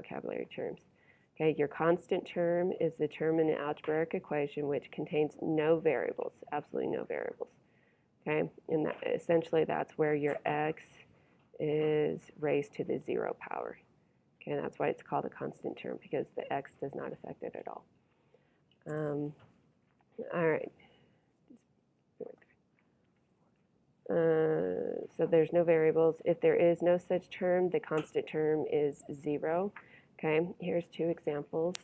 vocabulary terms. Okay, your constant term is the term in an algebraic equation which contains no variables, absolutely no variables. Okay, and essentially that's where your x is raised to the 0 power. Okay, and that's why it's called a constant term, because the x does not affect it at all. All right. So there's no variables. If there is no such term, the constant term is 0. Okay, here's two examples.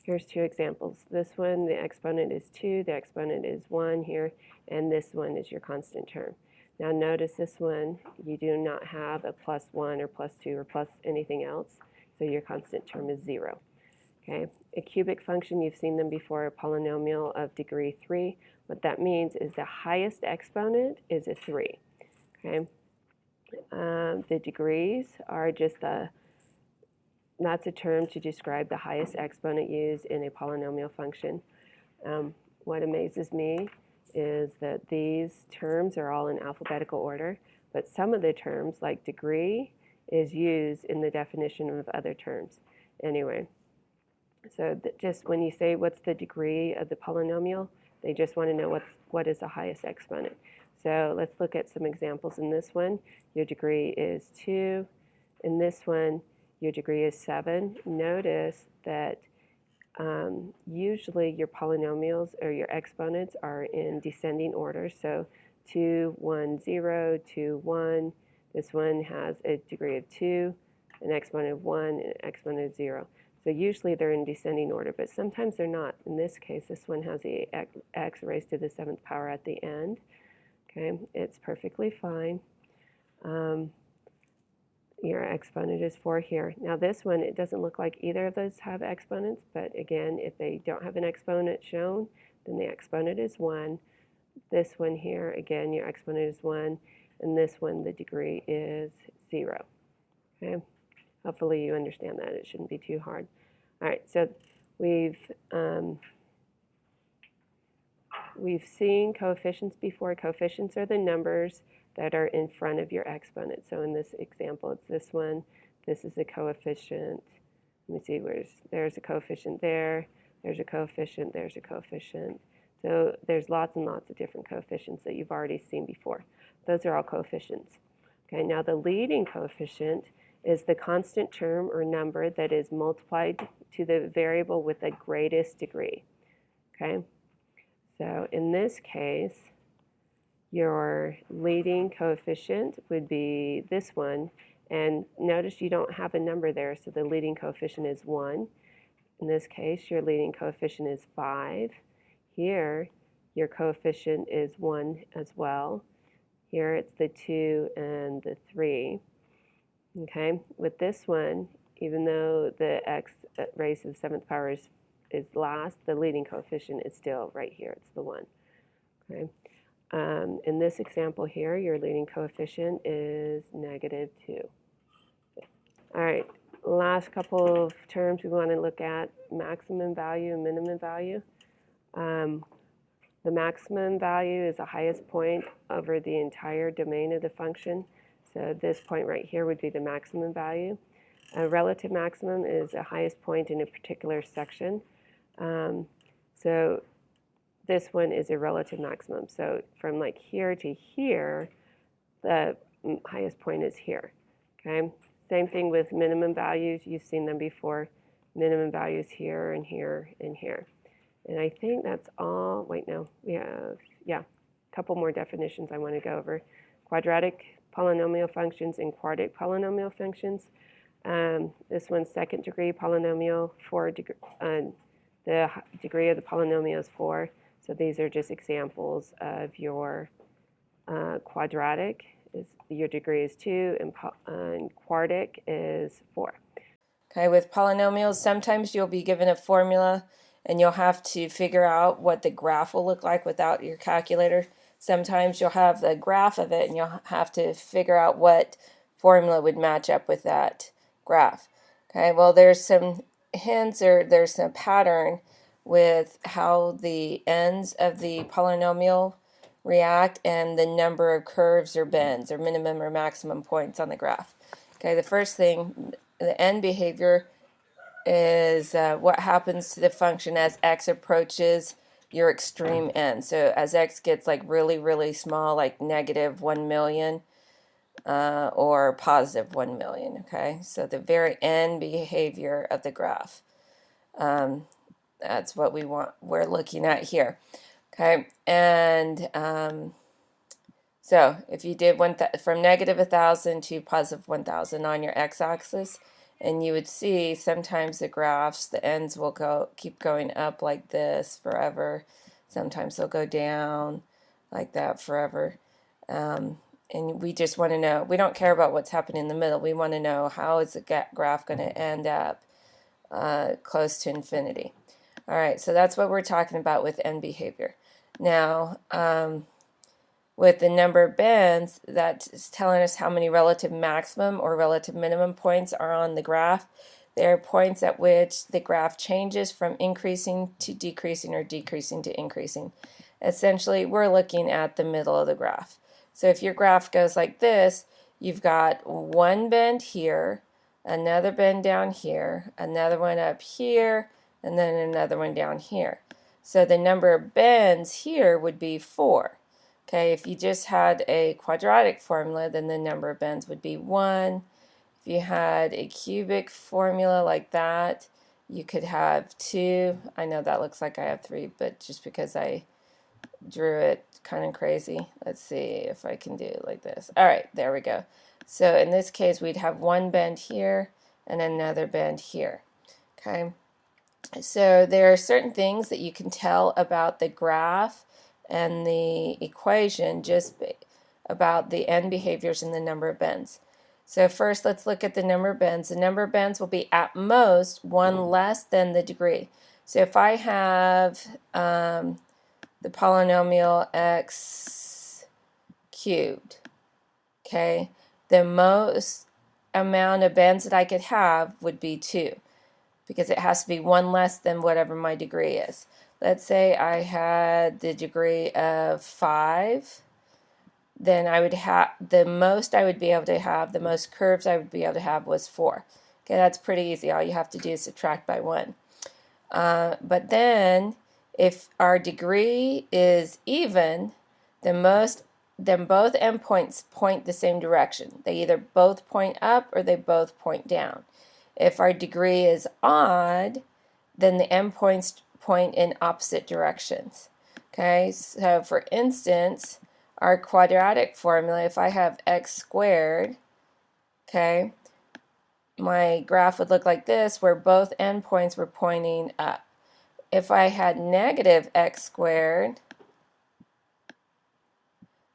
Here's two examples. This one, the exponent is 2, the exponent is 1 here, and this one is your constant term. Now notice this one, you do not have a plus 1 or plus 2 or plus anything else, so your constant term is 0. Okay, a cubic function, you've seen them before, a polynomial of degree 3. What that means is the highest exponent is a 3. Okay, the degrees are just that's a term to describe the highest exponent used in a polynomial function. What amazes me is that these terms are all in alphabetical order, but some of the terms, like degree, is used in the definition of other terms. Anyway, so just when you say what's the degree of the polynomial, they just want to know what is the highest exponent. So let's look at some examples. In this one, your degree is 2. In this one, your degree is 7. Notice that usually your polynomials or your exponents are in descending order. So 2, 1, 0, 2, 1. This one has a degree of 2, an exponent of 1, and an exponent of 0. So usually they're in descending order, but sometimes they're not. In this case, this one has the x raised to the 7th power at the end. Okay, it's perfectly fine. Your exponent is 4 here. Now this one, it doesn't look like either of those have exponents, but again, if they don't have an exponent shown, then the exponent is 1. This one here, again, your exponent is 1, and this one, the degree is 0. Okay, hopefully you understand that. It shouldn't be too hard. All right, so we've seen coefficients before. Coefficients are the numbers that are in front of your exponent. So in this example, it's this one. This is a coefficient. Let me see, there's a coefficient there. There's a coefficient. There's a coefficient. So there's lots and lots of different coefficients that you've already seen before. Those are all coefficients. Okay, now the leading coefficient is the constant term or number that is multiplied to the variable with the greatest degree. Okay, so in this case, your leading coefficient would be this one, and notice you don't have a number there, so the leading coefficient is 1. In this case, your leading coefficient is 5. Here, your coefficient is 1 as well. Here, it's the 2 and the 3. Okay, with this one, even though the x raised to the 7th power is last, the leading coefficient is still right here. It's the 1. Okay. In this example here, your leading coefficient is -2. All right, last couple of terms we want to look at, maximum value and minimum value. The maximum value is the highest point over the entire domain of the function. So this point right here would be the maximum value. A relative maximum is the highest point in a particular section. So this one is a relative maximum. So from like here to here, the highest point is here. Okay. Same thing with minimum values. You've seen them before. Minimum values here and here and here. And I think that's all. Wait, no. We have, a couple more definitions I want to go over. Quadratic polynomial functions and quartic polynomial functions. This one's second degree polynomial. The degree of the polynomial is 4. So these are just examples of your quadratic. Your degree is 2, and quartic is 4. Okay, with polynomials, sometimes you'll be given a formula and you'll have to figure out what the graph will look like without your calculator. Sometimes you'll have the graph of it and you'll have to figure out what formula would match up with that graph. Okay, well, there's some hints, or there's some pattern with how the ends of the polynomial react, and the number of curves or bends or minimum or maximum points on the graph. Okay, the first thing, the end behavior, is what happens to the function as x approaches your extreme end. So as x gets like really, really small, like negative 1 million or positive 1 million. Okay, so the very end behavior of the graph. That's what we're looking at here. Okay, and so if you did from negative 1,000 to positive 1,000 on your x-axis, and you would see sometimes the graphs, the ends will keep going up like this forever. Sometimes they'll go down like that forever. And we just want to know, we don't care about what's happening in the middle. We want to know how is the graph going to end up close to infinity. All right, so that's what we're talking about with end behavior. Now, with the number of bends, that's telling us how many relative maximum or relative minimum points are on the graph. There are points at which the graph changes from increasing to decreasing or decreasing to increasing. Essentially, we're looking at the middle of the graph. So if your graph goes like this, you've got one bend here, another bend down here, another one up here, and then another one down here. So the number of bends here would be 4. Okay, if you just had a quadratic formula, then the number of bends would be 1. If you had a cubic formula like that, you could have 2. I know that looks like I have 3, but just because I drew it kind of crazy. Let's see if I can do it like this. All right, there we go. So in this case, we'd have one bend here and another bend here. Okay, so there are certain things that you can tell about the graph and the equation just about the end behaviors and the number of bends. So first, let's look at the number of bends. The number of bends will be at most 1 less than the degree. So if I have the polynomial x cubed, okay, the most amount of bends that I could have would be 2, because it has to be 1 less than whatever my degree is. Let's say I had the degree of 5, then I would have, the most I would be able to have, the most curves I would be able to have was 4. Okay, that's pretty easy. All you have to do is subtract by 1. But then, if our degree is even, then both endpoints point the same direction. They either both point up or they both point down. If our degree is odd, then the endpoints point in opposite directions. Okay, so for instance, our quadratic formula, if I have x squared, okay, my graph would look like this, where both endpoints were pointing up. If I had negative x squared,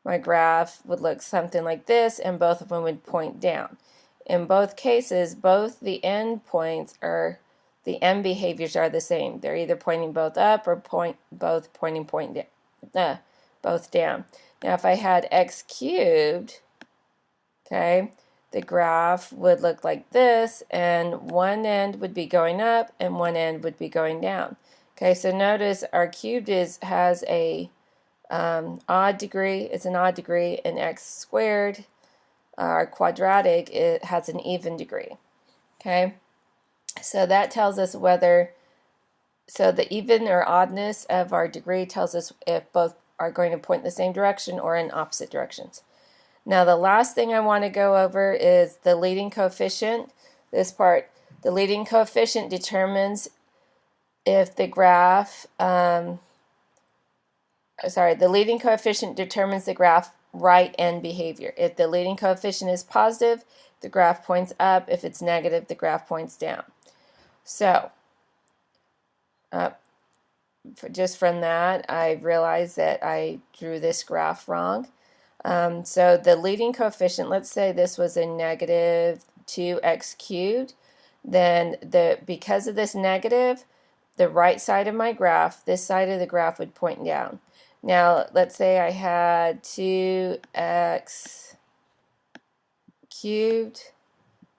my graph would look something like this, and both of them would point down. In both cases, both the endpoints are, the end behaviors are the same. They're either pointing both up or both pointing both down. Now, if I had x cubed, okay, the graph would look like this, and one end would be going up and one end would be going down. Okay, so notice our cubed has a odd degree. It's an odd degree, and x squared, our quadratic, it has an even degree. Okay, so that tells us whether, so the even or oddness of our degree tells us if both are going to point in the same direction or in opposite directions. Now the last thing I want to go over is the leading coefficient. This part, the leading coefficient determines if the graph, the leading coefficient determines the graph right end behavior. If the leading coefficient is positive, the graph points up. If it's negative, the graph points down. So, just from that, I realized that I drew this graph wrong. So the leading coefficient, let's say this was a negative 2x cubed, then because of this negative, the right side of my graph, this side of the graph would point down. Now, let's say I had 2x cubed,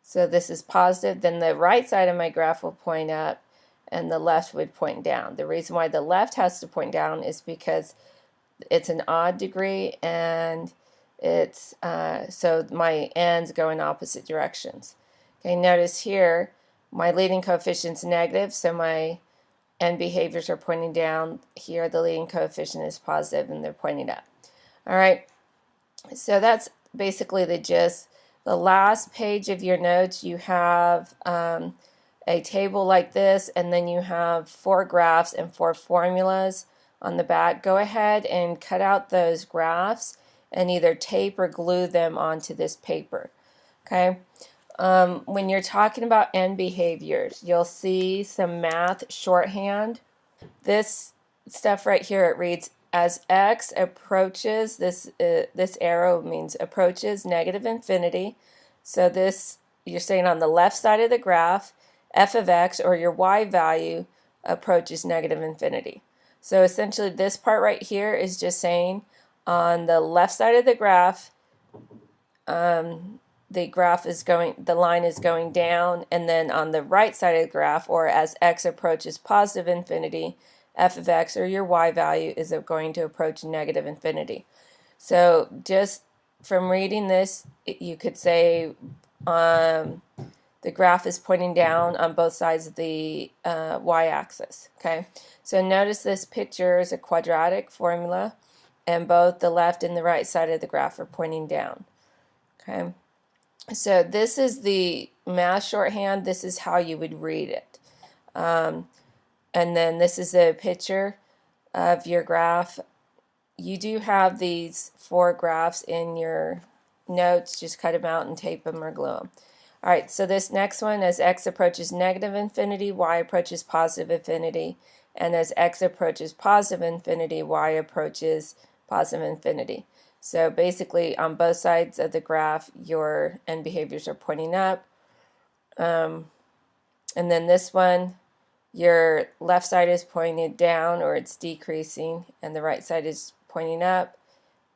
so this is positive, then the right side of my graph will point up and the left would point down. The reason why the left has to point down is because it's an odd degree, and it's so my n's go in opposite directions. Okay, notice here my leading coefficient's negative, so my n behaviors are pointing down. Here the leading coefficient is positive and they're pointing up. All right, so that's basically the gist. The last page of your notes, you have a table like this, and then you have 4 graphs and 4 formulas on the back. Go ahead and cut out those graphs and either tape or glue them onto this paper. Okay. When you're talking about end behaviors, you'll see some math shorthand. This stuff right here, it reads, as x approaches, this arrow means approaches negative infinity. So this, you're saying on the left side of the graph, f of x, or your y value, approaches negative infinity. So essentially this part right here is just saying on the left side of the graph, the line is going down, and then on the right side of the graph, or as x approaches positive infinity, f of x, or your y value, is going to approach negative infinity. So just from reading this, you could say the graph is pointing down on both sides of the y-axis. Okay, so notice this picture is a quadratic formula, and both the left and the right side of the graph are pointing down. Okay, so this is the math shorthand. This is how you would read it. And then this is a picture of your graph. You do have these 4 graphs in your notes. Just cut them out and tape them or glue them. All right, so this next one, as x approaches negative infinity, y approaches positive infinity. And as x approaches positive infinity, y approaches positive infinity. So basically, on both sides of the graph, your end behaviors are pointing up. And then this one, your left side is pointing down, or it's decreasing, and the right side is pointing up.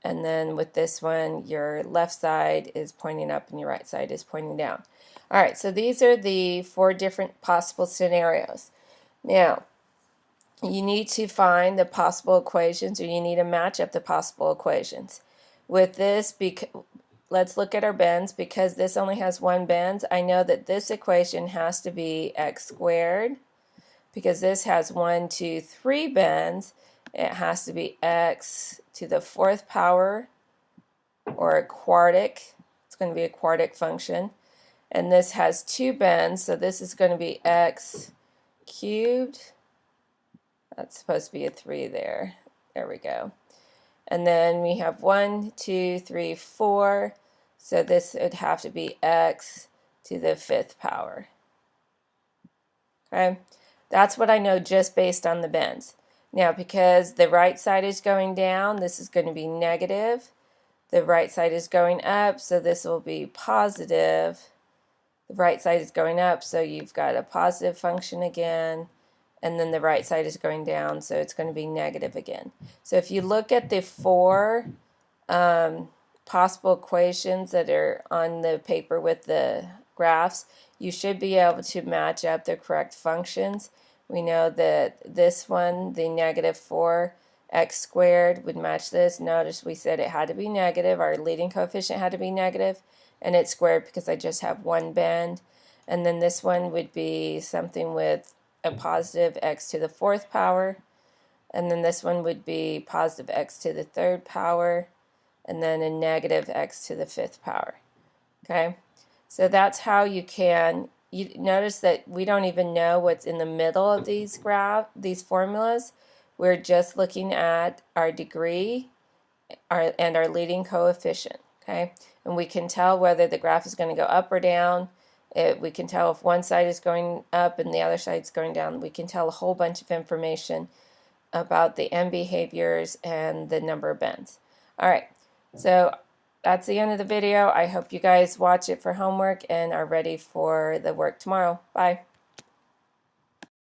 And then with this one, your left side is pointing up and your right side is pointing down. All right, so these are the 4 different possible scenarios. Now, you need to find the possible equations, or you need to match up the possible equations. With this, let's look at our bends. Because this only has 1 bend, I know that this equation has to be x squared. Because this has 1, 2, 3 bends, it has to be x to the 4th power, or a quartic. It's going to be a quartic function. And this has 2 bends, so this is going to be x cubed. That's supposed to be a 3 there. There we go. And then we have 1, 2, 3, 4. So this would have to be x to the 5th power. Okay, that's what I know just based on the bends. Now, because the right side is going down, this is going to be negative. The right side is going up, so this will be positive. The right side is going up, so you've got a positive function again. And then the right side is going down, so it's going to be negative again. So if you look at the 4 possible equations that are on the paper with the graphs, you should be able to match up the correct functions. We know that this one, the negative 4x squared, would match this. Notice we said it had to be negative. Our leading coefficient had to be negative, and it's squared because I just have 1 bend. And then this one would be something with a positive x to the 4th power. And then this one would be positive x to the 3rd power. And then a negative x to the 5th power. Okay, so that's how you can. You notice that we don't even know what's in the middle of these formulas. We're just looking at our degree and our leading coefficient. Okay, and we can tell whether the graph is going to go up or down. We can tell if one side is going up and the other side is going down. We can tell a whole bunch of information about the end behaviors and the number of bends. All right, so that's the end of the video. I hope you guys watch it for homework and are ready for the work tomorrow. Bye.